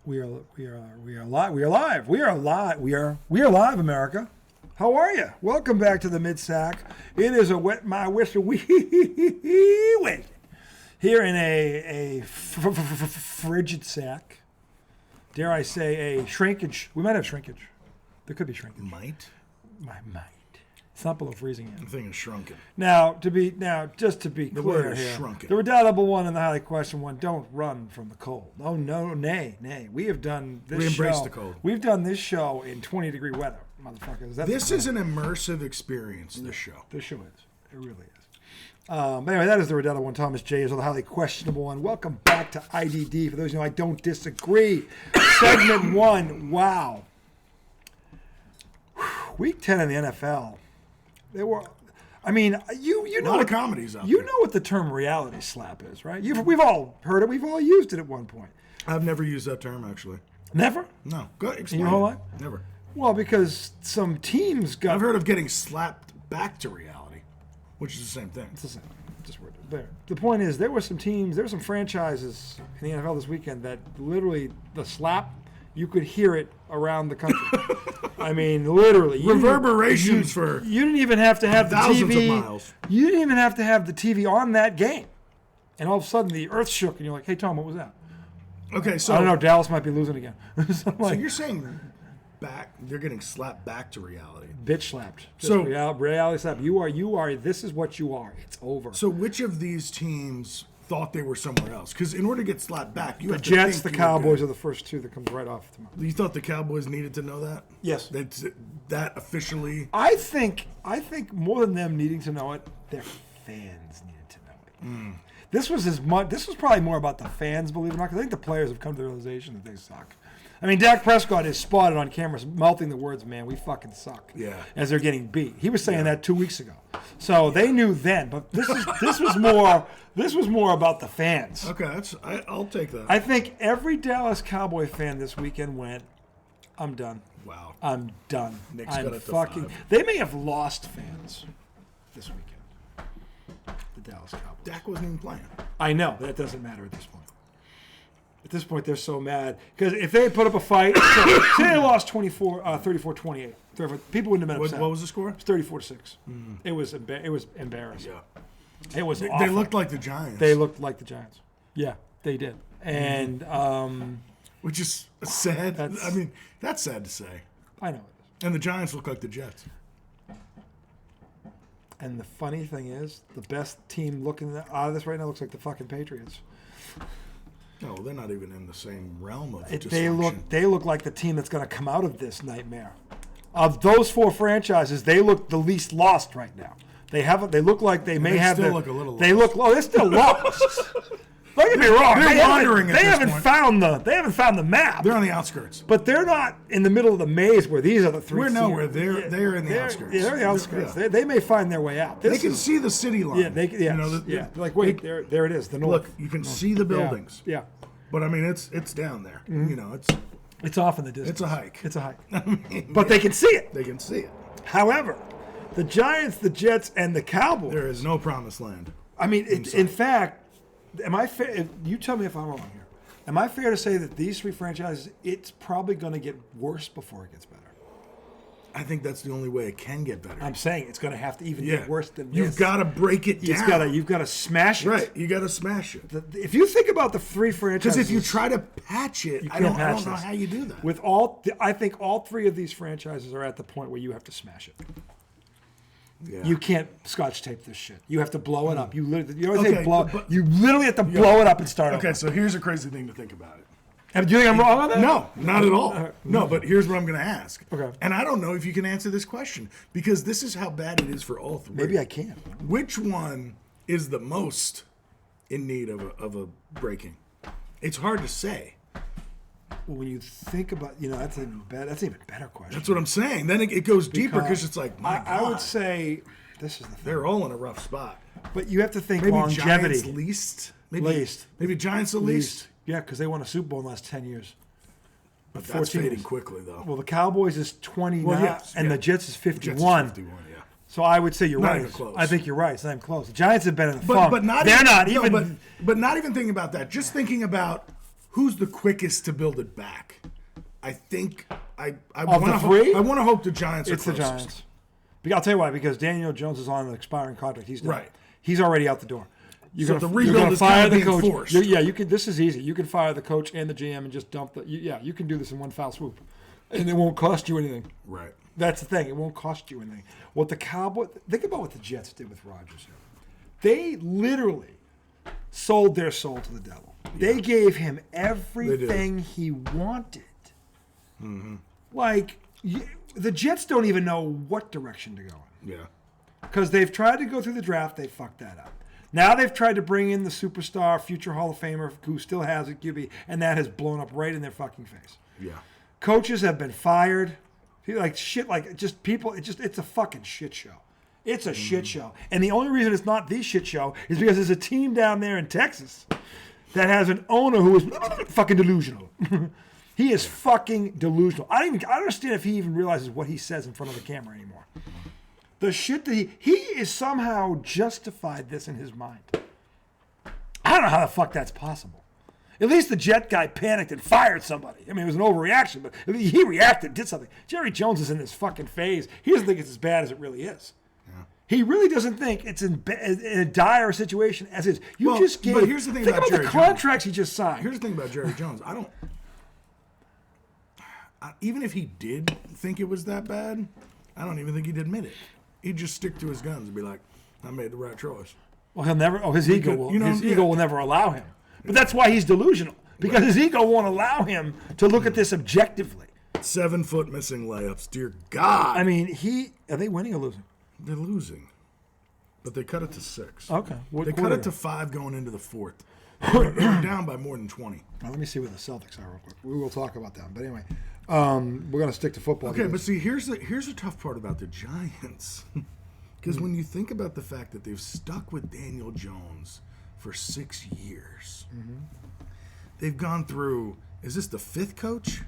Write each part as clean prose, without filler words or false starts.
We are live. We are live. We are live. We are live, America. How are you? Welcome back to the Mid-Sack. It is a wet my whistle week here in a frigid sack. Dare I say a shrinkage? We might have shrinkage. There could be shrinkage. Might. It's not below freezing yet. The thing is shrunken. Just to be The clear word is here, shrunken. the redoubtable one and the highly questioned one don't run from the cold. Oh no, nay. We have done this We embrace show. the cold. We've done this show in 20-degree weather, motherfuckers. This is an immersive experience, this show. This show is. It really is. But anyway, that is the redoubtable one. Thomas J. is the highly questionable one. Welcome back to IDD. For those who know, I don't disagree. Segment 1. Wow. Week 10 in the NFL. There were, I mean, you know A lot of comedies out You there. know what the term reality slap is, right? We've all heard it. We've all used it at one point. I've never used that term, actually. Never? No. Go ahead, explain. You know what? Never. Well, because some teams got. I've heard of getting slapped back to reality, which is the same thing. It's the same. Just word there. The point is, there were some franchises in the NFL this weekend that literally the slap, you could hear it around the country. I mean, literally. Reverberations for You didn't even have to have the thousands TV. of miles. You didn't even have to have the TV on that game. And all of a sudden, the earth shook, and you're like, hey, Tom, what was that? Okay, so I don't know. Dallas might be losing again. So I'm So like, you're saying they're getting slapped back to reality. bitch slapped. Just So- reality slap. You are. This is what you are. It's over. So which of these teams thought they were somewhere else? Because in order to get slapped back, you the have to Jets, the think you were Cowboys good. are the first two that comes right off the mouth. You thought the Cowboys needed to know that? Yes. That officially. I think more than them needing to know it, their fans needed to know it. This was probably more about the fans, believe it or not, because I think the players have come to the realization that they suck. I mean, Dak Prescott is spotted on camera mouthing the words, man, we fucking suck. Yeah. As they're getting beat. He was saying that 2 weeks ago. So they knew then, but this was more about the fans. Okay, I'll take that. I think every Dallas Cowboy fan this weekend went, I'm done. Wow. I'm done. Nick's I'm got it to fucking. 5. They may have lost fans this weekend. The Dallas Cowboys. Dak wasn't even playing. I know, but it doesn't matter at this point. At this point, they're so mad because if they had put up a fight, say they lost 34-28. People wouldn't have been upset. What was the score? It was 34-6. It was embarrassing. Yeah. It was. They awful. looked like the Giants. They looked like the Giants. Yeah, they did. And Which is sad. That's- I mean, that's sad to say. I know it is. And the Giants look like the Jets. And the funny thing is, the best team looking out of this right now looks like the fucking Patriots. No, they're not even in the same realm of They dysfunction. look like the team that's going to come out of this nightmare. Of those four franchises, they look the least lost right now. They haven't. They look like they may they have. still look a little They lost. look. Oh, they're still lost. Don't get me wrong. They're They haven't- wandering at They this haven't point. found the. They haven't found the map. They're on the outskirts. But they're not in the middle of the maze where these are the three. We're teams. nowhere. They're in the outskirts. Yeah, they're in the outskirts. Yeah. They may find their way out. They This can is- see the city line. Yeah, they. You know, Like wait, there it is. The north. Look, you can see the buildings. Yeah. But I mean, it's down there. You know, It's off in the distance. it's a hike. It's a hike. But they can see it. They can see it. However, the Giants, the Jets, and the Cowboys. There is no promised land. I mean, in fact, am I fair? You tell me if I'm wrong here. Am I fair to say that these three franchises, it's probably going to get worse before it gets better? I think that's the only way it can get better. I'm saying it's going to have to even Yeah. get worse than this. You've got to break it down. You've got to smash it. Right, you got to smash it. If you think about the three franchises, Because if you try to patch it, I don't know how you do that. With I think all three of these franchises are at the point where you have to smash it. Yeah. You can't scotch tape this shit. You have to blow it up. You always Okay, say blow. but- You literally have to blow it up and start Okay, over. so here's a crazy thing to think about it. And do you think I'm wrong on that? No, not at all. No, but here's what I'm going to ask. Okay. And I don't know if you can answer this question because this is how bad it is for all three. Maybe I can. Which one is the most in need of a breaking? It's hard to say. Well, when you think about, that's an even better question. That's what I'm saying. Then it goes deeper because it's like, my God. I would say this is the thing. They're all in a rough spot. But you have to think Maybe longevity. Giants least. Least. Maybe Giants the least. Yeah, because they won a Super Bowl in the last 10 years. But that's 14 fading years. quickly, though. Well, the Cowboys is 29, Well, yes, and yeah. the Jets is 51. Jets is 51, yeah. So I would say you're Not right. even close. I think you're right. It's not even close. The Giants have been in the funk. But not They're even, not no, even. but not even thinking about that. Just thinking about who's the quickest to build it back? I think I Of want the to three? I want to hope the Giants are It's the closest. Giants. I'll tell you why. Because Daniel Jones is on an expiring contract. He's done. Right. He's already out the door. So the rebuild is kind of being forced. You can. This is easy. You can fire the coach and the GM and just dump the. You can do this in one foul swoop, and it won't cost you anything. Right. That's the thing. It won't cost you anything. What the Cowboys. Think about what the Jets did with Rodgers. They literally sold their soul to the devil. They gave him everything he wanted. Mm-hmm. Like, the Jets don't even know what direction to go in. Yeah. Because they've tried to go through the draft, they fucked that up. Now they've tried to bring in the superstar, future Hall of Famer, who still has a QB, and that has blown up right in their fucking face. Yeah. Coaches have been fired. Like, shit, like, just people, it's a fucking shit show. It's a shit show. And the only reason it's not the shit show is because there's a team down there in Texas that has an owner who is fucking delusional. He is fucking delusional. I don't understand if he even realizes what he says in front of the camera anymore. The shit that he is somehow justified this in his mind. I don't know how the fuck that's possible. At least the Jet guy panicked and fired somebody. I mean, it was an overreaction, but he reacted, did something. Jerry Jones is in this fucking phase. He doesn't think it's as bad as it really is. Yeah. He really doesn't think it's in a dire situation as is. But here's the thing about Jerry the contracts he just signed. Here's the thing about Jerry Jones. Even if he did think it was that bad, I don't even think he'd admit it. He'd just stick to his guns and be like, I made the right choice. Well, he'll never. Oh, his ego will never allow him. But that's why he's delusional, because his ego won't allow him to look at this objectively. 7 foot missing layups, dear God. I mean, are they winning or losing? They're losing, but they cut it to 6. Okay, they cut it to 5 going into the 4th. They're down by more than 20. Now, let me see what the Celtics are real quick. We will talk about them, but anyway, we're going to stick to football. Okay, but see, here's the tough part about the Giants, because when you think about the fact that they've stuck with Daniel Jones for 6 years, they've gone through. Is this the 5th coach?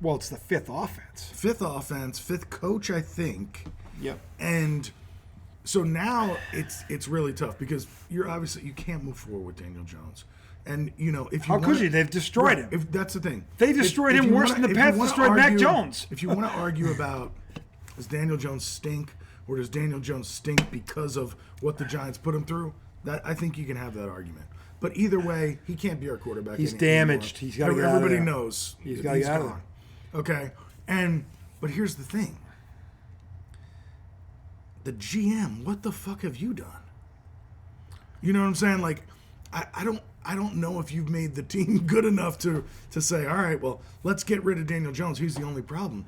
Well, it's the 5th offense. 5th offense, 5th coach, I think. Yep. And so now it's really tough because you can't move forward with Daniel Jones. And if you how could you? They've destroyed him. If that's the thing, they destroyed him worse than the Pats destroyed Mac Jones. If you want to argue about does Daniel Jones stink or does Daniel Jones stink because of what the Giants put him through, that I think you can have that argument. But either way, he can't be our quarterback. He's damaged. He's got to get out of there. Everybody knows he's got to get out of there. Okay, but here's the thing. The GM, what the fuck have you done? You know what I'm saying? Like, I don't know if you've made the team good enough to say, all right, well, let's get rid of Daniel Jones. He's the only problem.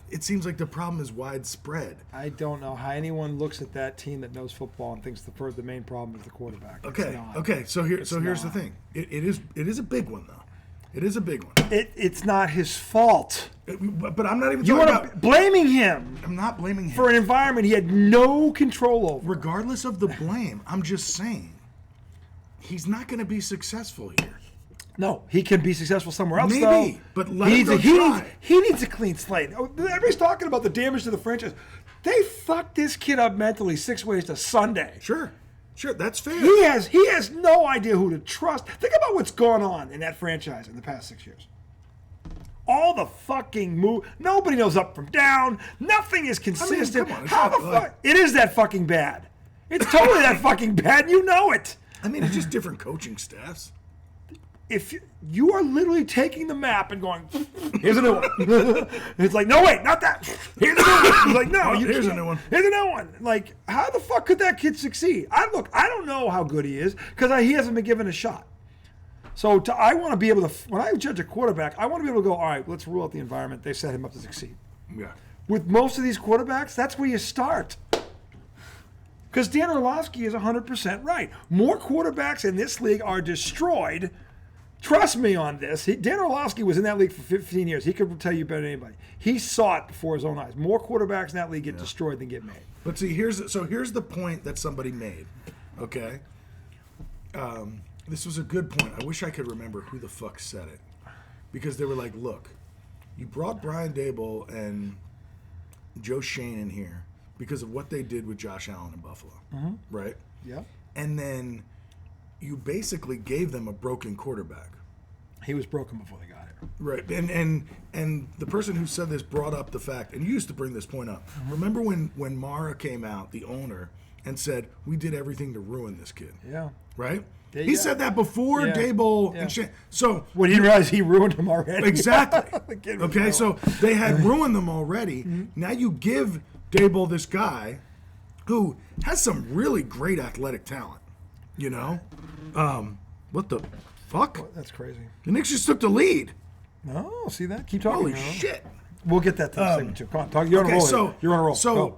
It seems like the problem is widespread. I don't know how anyone looks at that team that knows football and thinks the main problem is the quarterback. Okay. So here's the thing. It is a big one though. It is a big one. It's not his fault. But I'm not even talking about blaming him. I'm not blaming him for an environment he had no control over. Regardless of the blame, I'm just saying he's not going to be successful here. No, he can be successful somewhere else. Maybe, but let him go try. He needs a clean slate. Everybody's talking about the damage to the franchise. They fucked this kid up mentally 6 ways to Sunday. Sure, that's fair. He has no idea who to trust. Think about what's gone on in that franchise in the past 6 years. All the fucking move. Nobody knows up from down. Nothing is consistent. Come on, how the fuck? It is that fucking bad. It's totally that fucking bad. You know it. I mean, it's just different coaching staffs. If you are literally taking the map and going, here's a new one. It's like, no, wait, not that. Here's a new one. It's like, no, here's a new one. Here's a new one. Like, how the fuck could that kid succeed? I don't know how good he is because he hasn't been given a shot. So I want to be able to, when I judge a quarterback, I want to be able to go, all right, let's rule out the environment. They set him up to succeed. Yeah. With most of these quarterbacks, that's where you start. Because Dan Orlovsky is 100% right. More quarterbacks in this league are destroyed. Trust me on this. Dan Orlovsky was in that league for 15 years. He could tell you better than anybody. He saw it before his own eyes. More quarterbacks in that league get destroyed than get made. But see, here's the point that somebody made. Okay, this was a good point. I wish I could remember who the fuck said it, because they were like, "Look, you brought Brian Daboll and Joe Shane in here because of what they did with Josh Allen in Buffalo, right? Yeah. And then you basically gave them a broken quarterback. He was broken before they got here. Right, and the person who said this brought up the fact, and you used to bring this point up. Remember when Mara came out, the owner, and said, we did everything to ruin this kid. Yeah. Right? Yeah, he said that before Daboll and Shane. So when he realized he ruined him already. Exactly. Okay, so they had ruined them already. Now you give Daboll this guy who has some really great athletic talent. You know? What the fuck? That's crazy. The Knicks just took the lead. No, see that? Keep talking. Holy shit. We'll get that to the segment too. Come on, talk. You're on a roll. You're on a roll. So,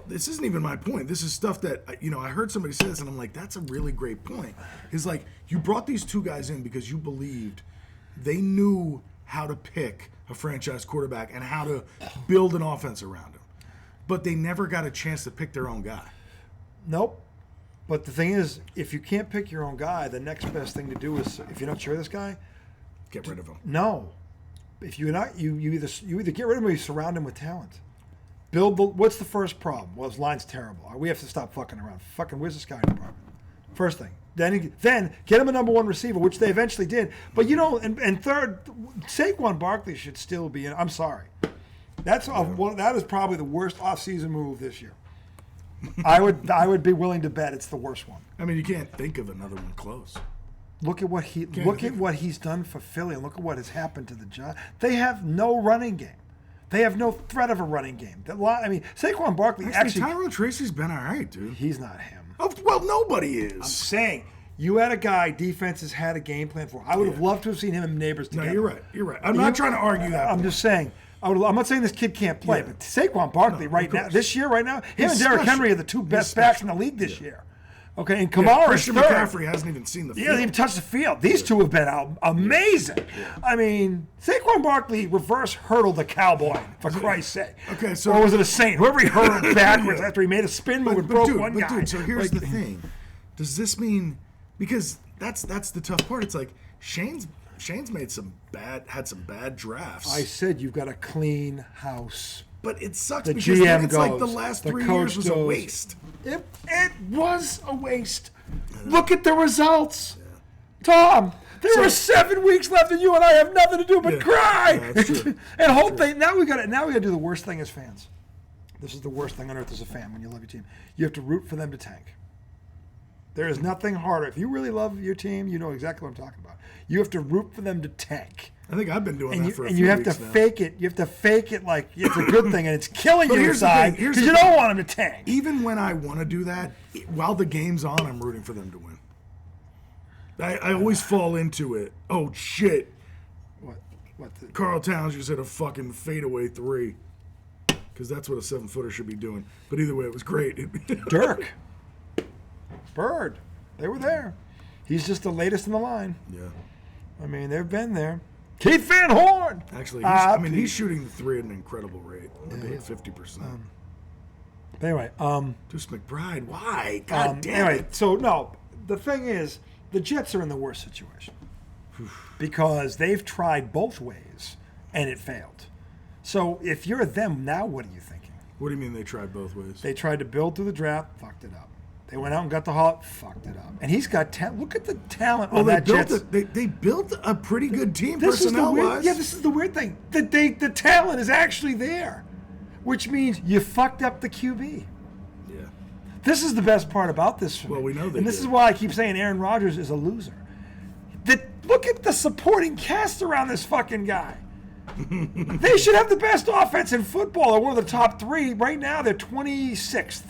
this isn't even my point. This is stuff that, I heard somebody say this, and I'm like, that's a really great point. It's like, you brought these two guys in because you believed they knew how to pick a franchise quarterback and how to build an offense around him. But they never got a chance to pick their own guy. Nope. But the thing is, if you can't pick your own guy, the next best thing to do is, if you're not sure of this guy, get rid of him. No. If you're not, you either get rid of him or you surround him with talent. What's the first problem? Well, his line's terrible. We have to stop fucking around. Where's the scouting department? First thing. Then get him a number one receiver, which they eventually did. But and third, Saquon Barkley should still be in. I'm sorry. That is probably the worst offseason move this year. I would be willing to bet it's the worst one. I mean, you can't think of another one close. Look at what he's done for Philly, and look at what has happened to the Giants. They have no running game. They have no threat of a running game. Saquon Barkley actually Tyrone Tracy's been all right, dude. He's not him. Oh, well, nobody is. I'm saying you had a guy defenses had a game plan for. I would have loved to have seen him and Neighbors together. No, you're right. I'm not trying to argue that. I'm just saying. I'm not saying this kid can't play, but Saquon Barkley this year, him and Derrick Henry are the two best backs in the league this year. Okay, and Kamara is Christian third. McCaffrey hasn't even seen the field. He hasn't even touched the field. These two have been out amazing. Yeah. I mean, Saquon Barkley reverse hurdled the Cowboy, for Christ's sake. Okay, so... Or was it a Saint? Whoever he hurdled backwards after he made a spin move and broke one guy. Dude, so here's the thing. Does this mean... Because that's the tough part. It's like, Shane's had some bad drafts. I said you've got a clean house. But it sucks the because GM it's goes, like the last 3 years was a waste. It was a waste. Look at the results. Yeah. Tom, there are 7 weeks left and you and I have nothing to do but cry. Yeah, that's true. And hope now we got to do the worst thing as fans. This is the worst thing on earth as a fan when you love your team. You have to root for them to tank. There is nothing harder. If you really love your team, you know exactly what I'm talking about. You have to root for them to tank. I think I've been doing that for a few weeks now. And you have to fake it. You have to fake it like it's a good thing, and it's killing you inside because you don't want them to tank. Even when I want to do that, while the game's on, I'm rooting for them to win. I always fall into it. Oh, shit. What? Carl Towns just hit a fucking fadeaway 3. Because that's what a 7-footer should be doing. But either way, it was great. Dirk. Bird. They were there. He's just the latest in the line. Yeah. I mean, they've been there. Keith Van Horn. Actually, he's shooting the 3 at an incredible rate. Like 50%. Anyway, Deuce McBride, why? God damn it. So no, the thing is, the Jets are in the worst situation because they've tried both ways and it failed. So if you're them now, what are you thinking? What do you mean they tried both ways? They tried to build through the draft, fucked it up. They went out and got the Hall, fucked it up. And he's got talent. Look at the talent on that Jets. They built a pretty good team personnel-wise. Yeah, this is the weird thing. The talent is actually there, which means you fucked up the QB. Yeah. This is the best part about this for me. Well, we know that. And this is why I keep saying Aaron Rodgers is a loser. Look at the supporting cast around this fucking guy. They should have the best offense in football. They're one of the top 3. Right now, they're 26th.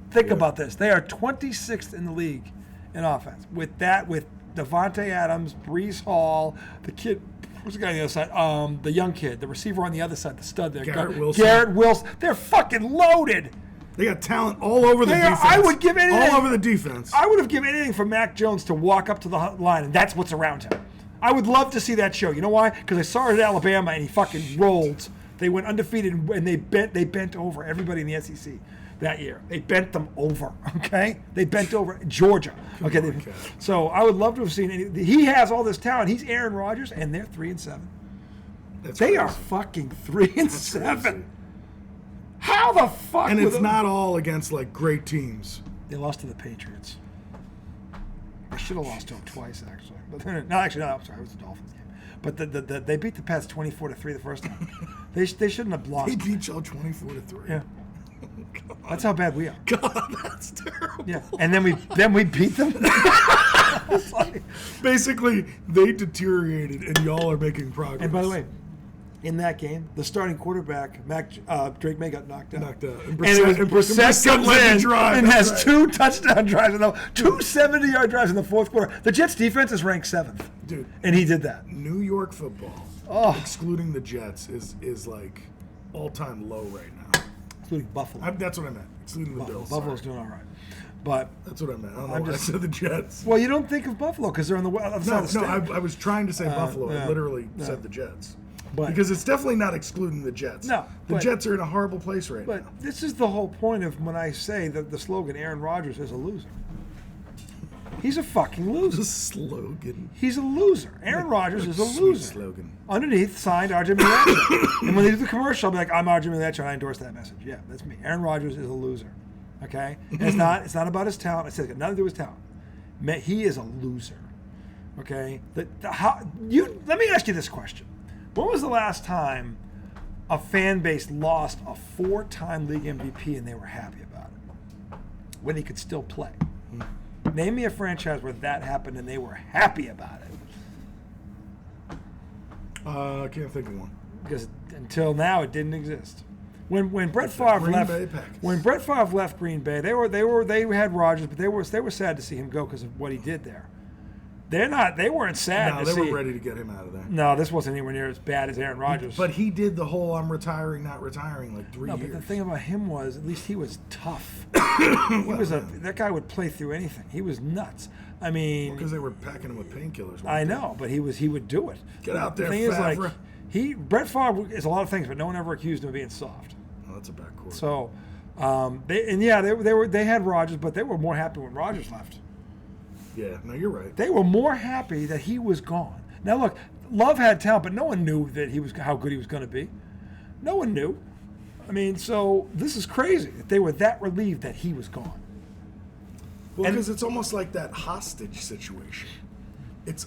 Think about this. They are 26th in the league in offense. With Devontae Adams, Breece Hall, the kid, who's the guy on the other side? The young kid, the receiver on the other side, the stud there. Garrett Wilson. Garrett Wilson. They're fucking loaded. They got talent all over the defense. I would give anything. All over the defense. I would have given anything for Mac Jones to walk up to the line, and that's what's around him. I would love to see that show. You know why? Because I saw it at Alabama, and he fucking rolled. They went undefeated, and they bent over everybody in the SEC that year. They bent them over, okay? They bent over Georgia. Okay, so I would love to have seen. He has all this talent. He's Aaron Rodgers, and they're 3-7. They are fucking 3-7. How the fuck? And it's not all against like great teams. They lost to the Patriots. They should have lost to them twice, actually. But no, actually, no. I'm sorry, it was the Dolphins game. But they beat the Pats 24-3 the first time. They shouldn't have lost. They beat y'all 24-3. Yeah. God. That's how bad we are. God, that's terrible. Yeah, and then we beat them. Basically, they deteriorated, and y'all are making progress. And by the way, in that game, the starting quarterback, Drake May, got knocked out. And Brissett comes in drive. and has 2 touchdown drives, and 2 70-yard drives in the fourth quarter. The Jets' defense is ranked 7th, dude, and he did that. New York football, excluding the Jets, is like all-time low right now. Including Buffalo. That's what I meant. Excluding the Bills. Buffalo's doing all right. But that's what I meant. I don't know why I said the Jets. Well, you don't think of Buffalo because they're on the other side of the state. I was trying to say Buffalo. I literally said the Jets. But, because it's definitely not excluding the Jets. No. The Jets are in a horrible place right now. But this is the whole point of when I say that the slogan, Aaron Rodgers is a loser. He's a fucking loser. The slogan. He's a loser. Aaron Rodgers is a loser. Slogan. Underneath, signed R.J. Millecha. And when they do the commercial, I'll be like, I'm R.J. Millecha, and I endorse that message. Yeah, that's me. Aaron Rodgers is a loser. Okay? And it's not about his talent. It's got nothing to do with his talent. He is a loser. Okay? Let me ask you this question. When was the last time a fan base lost a 4-time league MVP and they were happy about it? When he could still play. Name me a franchise where that happened and they were happy about it. I can't think of one. Because until now, it didn't exist. When Brett Favre left Green Bay, they had Rodgers, but they were sad to see him go because of what he did there. They weren't sad. No, they were ready to get him out of there. No, this wasn't anywhere near as bad as Aaron Rodgers. But he did the whole "I'm retiring, not retiring" like 3 years. But the thing about him was, at least he was tough. That guy would play through anything. He was nuts. I mean, because they were packing him with painkillers. I know, but he would do it. Get out there, the thing Favre. is, Brett Favre is a lot of things, but no one ever accused him of being soft. Oh, that's a bad quarterback. So, they had Rodgers, but they were more happy when Rodgers left. Yeah, no, you're right. They were more happy that he was gone. Now look, Love had talent, but no one knew that how good he was going to be. No one knew. I mean, so this is crazy that they were that relieved that he was gone. Well, because it's almost like that hostage situation.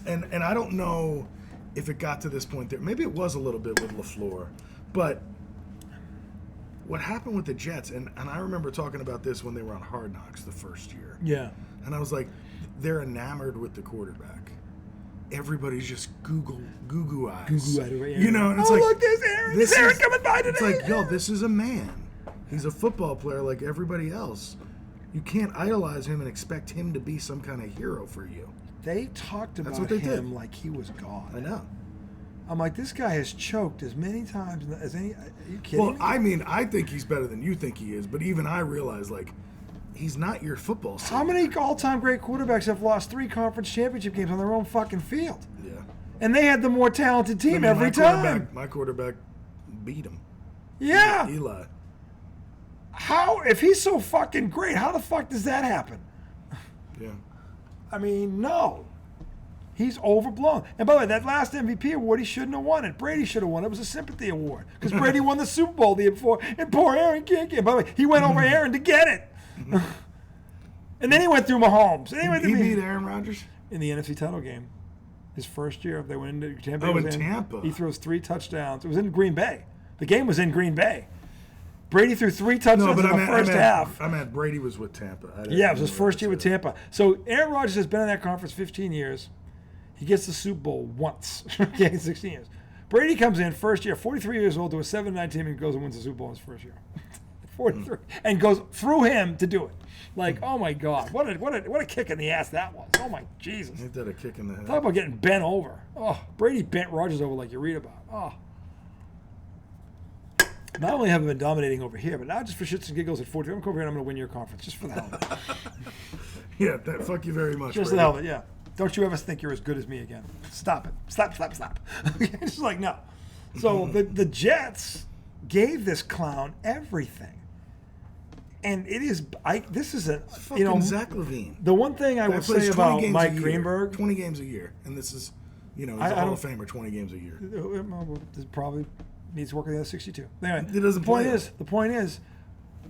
And I don't know if it got to this point there. Maybe it was a little bit with LaFleur, but what happened with the Jets, and I remember talking about this when they were on Hard Knocks the first year. Yeah. And I was like, they're enamored with the quarterback. Everybody's just goo eyes. Right? You know, and it's like, look, there's Aaron. There's Aaron coming by today. It's like, yo, this is a man. He's a football player like everybody else. You can't idolize him and expect him to be some kind of hero for you. They talked about him like he was God. I know. I'm like, this guy has choked as many times as any. Are you kidding me? Well, I mean, I think he's better than you think he is, but even I realize, like, he's not your football star. How many all-time great quarterbacks have lost 3 conference championship games on their own fucking field? Yeah. And they had the more talented team every time. My quarterback beat him. Yeah. Eli. How, if he's so fucking great, how the fuck does that happen? Yeah. I mean, no. He's overblown. And by the way, that last MVP award, he shouldn't have won it. Brady should have won it. It was a sympathy award. Because Brady won the Super Bowl the year before, and poor Aaron can't get it. By the way, he went over Aaron to get it. And then he went through Mahomes. He beat Aaron Rodgers? In the NFC title game. His first year, they went into Tampa. Oh, in Tampa. He throws 3 touchdowns. It was in Green Bay. The game was in Green Bay. Brady threw 3 touchdowns in the first half. I meant Brady was with Tampa. Yeah, it was his first year with Tampa. So Aaron Rodgers has been in that conference 15 years. He gets the Super Bowl once. Okay, 16 years. Brady comes in first year, 43 years old, to a 7-9 team, and goes and wins the Super Bowl in his first year. 43. And goes through him to do it. Like, oh my God, what a kick in the ass that was. Oh my Jesus. Ain't that a kick in the head? Talk about getting bent over. Oh, Brady bent Rodgers over like you read about. Oh. Not only have I been dominating over here, but now just for shits and giggles at 40, I'm going to come over here and I'm going to win your conference just for the hell of it. Yeah, fuck you very much. Just for the hell of it, yeah. Don't you ever think you're as good as me again. Stop it. Slap. It's just like, no. So the Jets gave this clown everything. And it is, this is a, Zach Levine. The one thing I would say about Mike Greenberg. 20 games a year. And this is, he's a Hall of Famer 20 games a year. This probably needs to work on the other 62. Anyway, It doesn't the point is,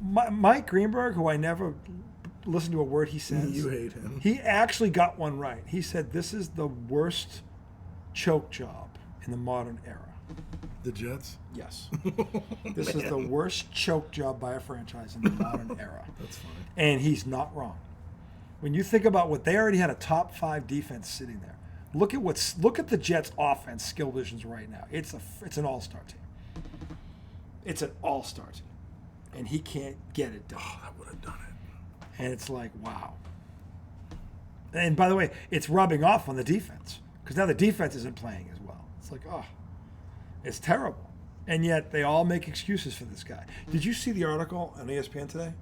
Mike Greenberg, who I never listen to a word he says. You hate him. He actually got one right. He said this is the worst choke job in the modern era. The Jets? Yes. This is the worst choke job by a franchise in the modern era. That's funny. And he's not wrong. When you think about what they already had a top 5 defense sitting there. Look at the Jets' offense skill positions right now. It's an all-star team. It's an all-star team, and he can't get it done. Oh, that would have done it. And it's like, wow. And by the way, it's rubbing off on the defense because now the defense isn't playing as well. It's like, oh, it's terrible. And yet they all make excuses for this guy. Did you see the article on ESPN today?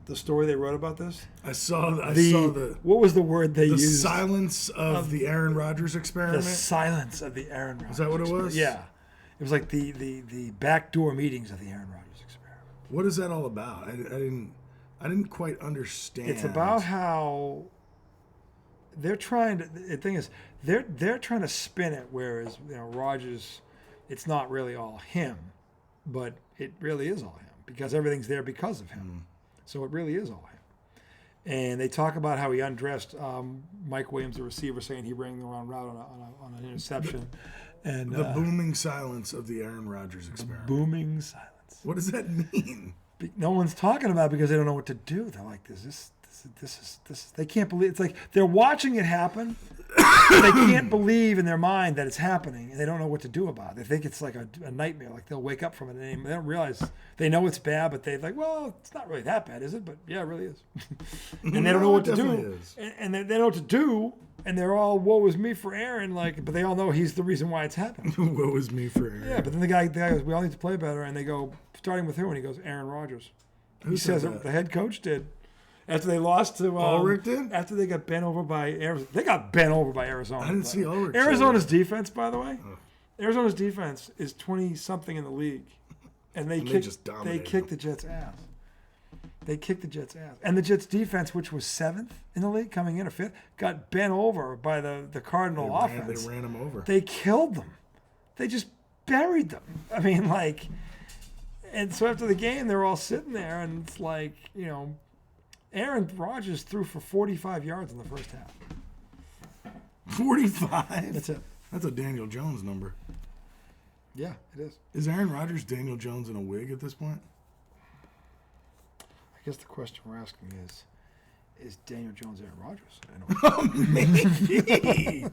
The story they wrote about this? I saw the what was the word they used? The silence of the Aaron Rodgers experiment. The silence of the Aaron Rodgers. Is that what it was? Yeah. It was like the backdoor meetings of the Aaron Rodgers experiment. What is that all about? I didn't quite understand. It's about how they're trying to. The thing is, they're trying to spin it, whereas Rodgers, it's not really all him, but it really is all him because everything's there because of him. So it really is all him. And they talk about how he undressed Mike Williams, the receiver, saying he ran the wrong route on an interception. And the booming silence of the Aaron Rodgers experiment. Booming silence. What does that mean? No one's talking about it because they don't know what to do. They're like, this is. They can't believe. It's like they're watching it happen. They can't believe in their mind that it's happening, and they don't know what to do about it. They think it's like a nightmare. Like they'll wake up from it, and they don't realize they know it's bad, but they're like, well, it's not really that bad, is it? But yeah, it really is. And they don't know what to do, and they don't know what to do, and they're all woe is me for Aaron, like, but they all know he's the reason why it's happening. Woe is me for Aaron. Yeah, but then the guy goes, we all need to play better, and they go, starting with who? And he goes, Aaron Rodgers. He says it, the head coach did. After they lost to Ulrich did? After they got bent over by Arizona. They got bent over by Arizona. I didn't see Ulrich. Arizona's defense, by the way. Arizona's defense is 20-something in the league. And they kicked the Jets' ass. They kicked the Jets' ass. And the Jets' defense, which was 7th in the league, coming in or 5th, got bent over by the Cardinal offense. They ran them over. They killed them. They just buried them. I mean, like... And so after the game, they're all sitting there, and it's like, Aaron Rodgers threw for 45 yards in the first half. 45? That's it. That's a Daniel Jones number. Yeah, it is. Is Aaron Rodgers Daniel Jones in a wig at this point? I guess the question we're asking is Daniel Jones Aaron Rodgers? Maybe.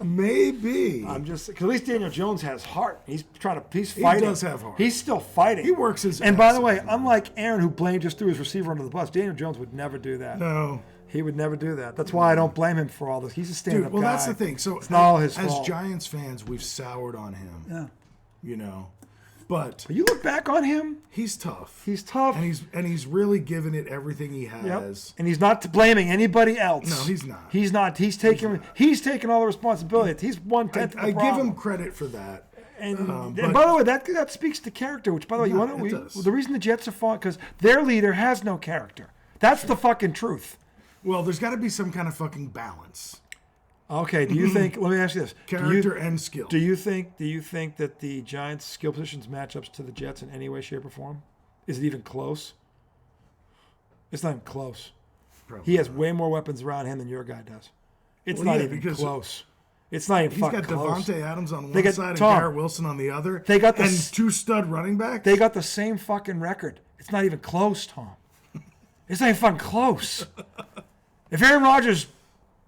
Maybe. I'm just, because at least Daniel Jones has heart. He's fighting. He does have heart. He's still fighting. He works his And by the ass way, off. unlike Aaron, who just threw his receiver under the bus, Daniel Jones would never do that. No. He would never do that. That's why I don't blame him for all this. He's a stand-up guy. Well, that's the thing. So it's not all his as fault. Giants fans, we've soured on him. Yeah. But you look back on him. He's tough. He's tough. And he's really given it everything he has. Yep. And he's not blaming anybody else. No, he's not. He's not. He's taking all the responsibility. He's 1/10 of the problem. I give him credit for that. And by the way, that speaks to character. Which, by the way, the reason the Jets are fought because their leader has no character. That's the fucking truth. Well, there's got to be some kind of fucking balance. Okay. Do you think? Let me ask you this: character and skill. Do you think that the Giants' skill positions match up to the Jets in any way, shape, or form? Is it even close? It's not even close. Probably he has way more weapons around him than your guy does. It's not even close. It's not even fucking close. He's got Devontae Adams on one side and Garrett Wilson on the other. They got and 2 stud running backs. They got the same fucking record. It's not even close, Tom. It's not even fucking close. If Aaron Rodgers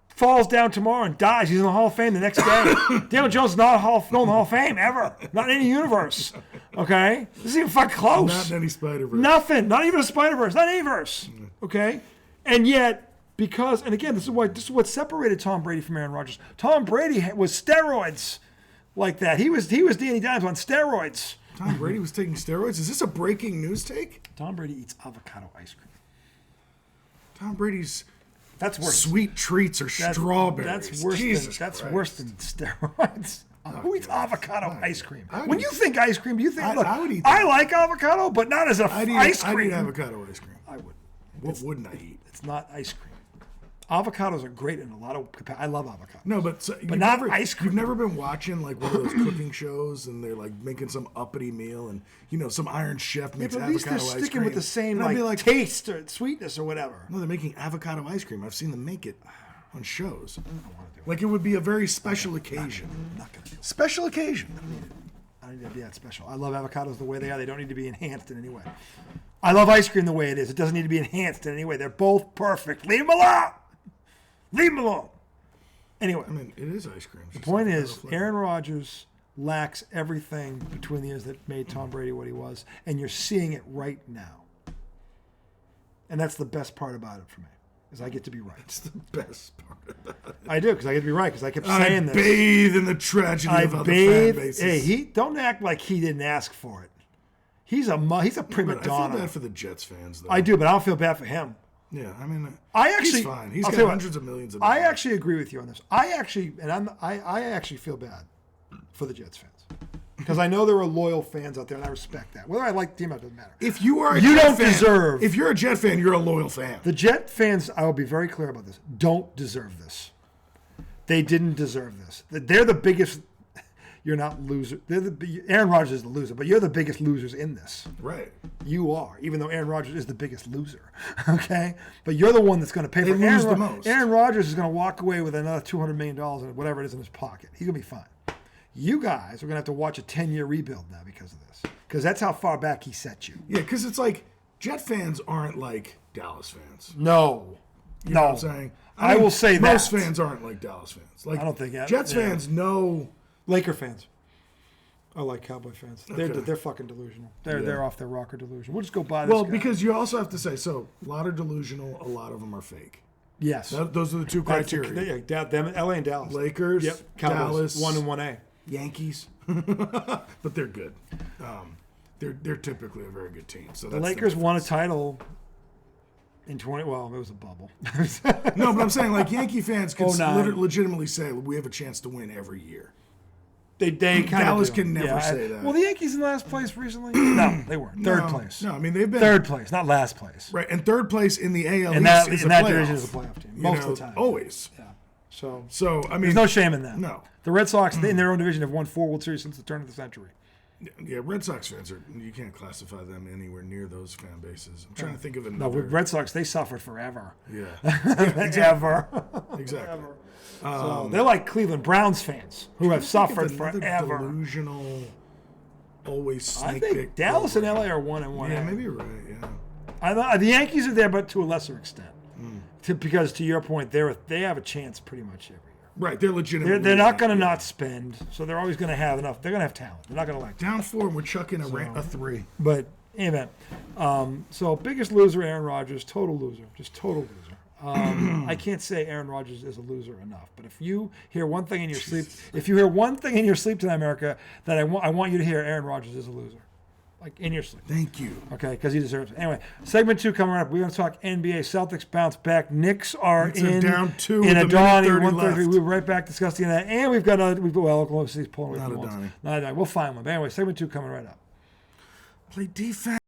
falls down tomorrow and dies, he's in the Hall of Fame the next day. Daniel Jones is not going to the Hall of Fame ever. Not in any universe. Okay? This isn't even fucking close. Not in any Spider-Verse. Nothing. Not even a Spider-Verse. Not any verse. Okay? And yet, and again, this is what separated Tom Brady from Aaron Rodgers. Tom Brady was steroids like that. He was Danny Dimes on steroids. Tom Brady was taking steroids? Is this a breaking news take? Tom Brady eats avocado ice cream. Tom Brady's that's worse. Sweet treats or strawberries. That's worse than steroids. Who eats avocado ice cream? When you think ice cream, do you think, I would eat that. I like avocado, but not as ice cream. I'd eat avocado ice cream. I would. What wouldn't I eat? It's not ice cream. Avocados are great in a lot of. I love avocados. No, but not ice cream. You've never been watching like one of those cooking shows, and they're like making some uppity meal, and some Iron Chef makes but at least avocado they're ice cream. sticking with the same And I'd be taste or sweetness or whatever. No, they're making avocado ice cream. I've seen them make it on shows. Like it would be a very special occasion. Not gonna do it. Special occasion. I don't need to be that special. I love avocados the way they are. They don't need to be enhanced in any way. I love ice cream the way it is. It doesn't need to be enhanced in any way. They're both perfect. Leave them alone. Leave them alone. Anyway. I mean, it is ice cream. The point is, Aaron Rodgers lacks everything between the years that made Tom Brady what he was, and you're seeing it right now. And that's the best part about it for me, is I get to be right. It's the best part about it. I do, because I get to be right, because I kept saying this. I bathe in the tragedy of other fan bases. Hey, don't act like he didn't ask for it. He's a prima donna. I feel bad for the Jets fans, though. I do, but I don't feel bad for him. Yeah, I mean, he's fine. He's I'll got hundreds of millions of dollars. I actually agree with you on this. I actually feel bad for the Jets fans, because I know there are loyal fans out there, and I respect that. Whether I like the team, it doesn't matter. If you are, If you're a Jet fan, you're a loyal fan. The Jet fans, I will be very clear about this, don't deserve this. They didn't deserve this. They're the biggest. You're not loser. Aaron Rodgers is the loser, but you're the biggest losers in this. Right. You are, even though Aaron Rodgers is the biggest loser. Okay? But you're the one that's going to pay for it. Lose the most. Aaron Rodgers is going to walk away with another $200 million and whatever it is in his pocket. He's going to be fine. You guys are going to have to watch a 10-year rebuild now because of this. Because that's how far back he set you. Yeah, because it's like Jet fans aren't like Dallas fans. No. You know what I'm saying? I will say that. Most fans aren't like Dallas fans. Like, I don't think Jets fans know. Laker fans. I like Cowboy fans. They're fucking delusional. They're off their rocker delusion. We'll just go buy this guy. Because you also have to say, so a lot are delusional, a lot of them are fake. Yes. Those are the two criteria. Them, LA and Dallas. Lakers, Cowboys, Dallas, 1 and 1A. Yankees, but they're good. They're typically a very good team. So the Lakers won a title in 20. Well, it was a bubble. No, but I'm saying like Yankee fans can legitimately say we have a chance to win every year. They kind of Dallas can never say that. Well, the Yankees in last place recently? No, they weren't. Third place. No, I mean they've been third place, not last place. Right, and third place in the AL and East in is that a division is a playoff team most of the time. Always. Yeah. So I mean, there's no shame in that. No. The Red Sox in their own division have won 4 World Series since the turn of the century. Yeah, Red Sox fans you can't classify them anywhere near those fan bases. I'm trying to think of another. No, with Red Sox, they suffered forever. Yeah. Exactly. Exactly. Ever. So they're like Cleveland Browns fans who have suffered forever. Delusional, always snake I think Dallas and LA are 1 and 1. Yeah, maybe you're right. Yeah. The Yankees are there, but to a lesser extent. Because to your point, they have a chance pretty much every year. Right, they're legitimate. They're not going to not spend, so they're always going to have enough. They're going to have talent. They're not going to lack down 4, and we're chucking a 3. But amen. So biggest loser, Aaron Rodgers, total loser, just total loser. I can't say Aaron Rodgers is a loser enough. But if you hear one thing in your sleep, tonight, America, that I want you to hear, Aaron Rodgers is a loser. Like in your sleep. Thank you. Okay, because he deserves it. Anyway, segment 2 coming up. We're going to talk NBA. Celtics bounce back. Knicks are down 2 in a Donnie. 1:30. We'll be right back discussing that. And we've got Oklahoma City's pulling away from the Not a Donnie. We'll find one. But anyway, segment 2 coming right up. Play defense.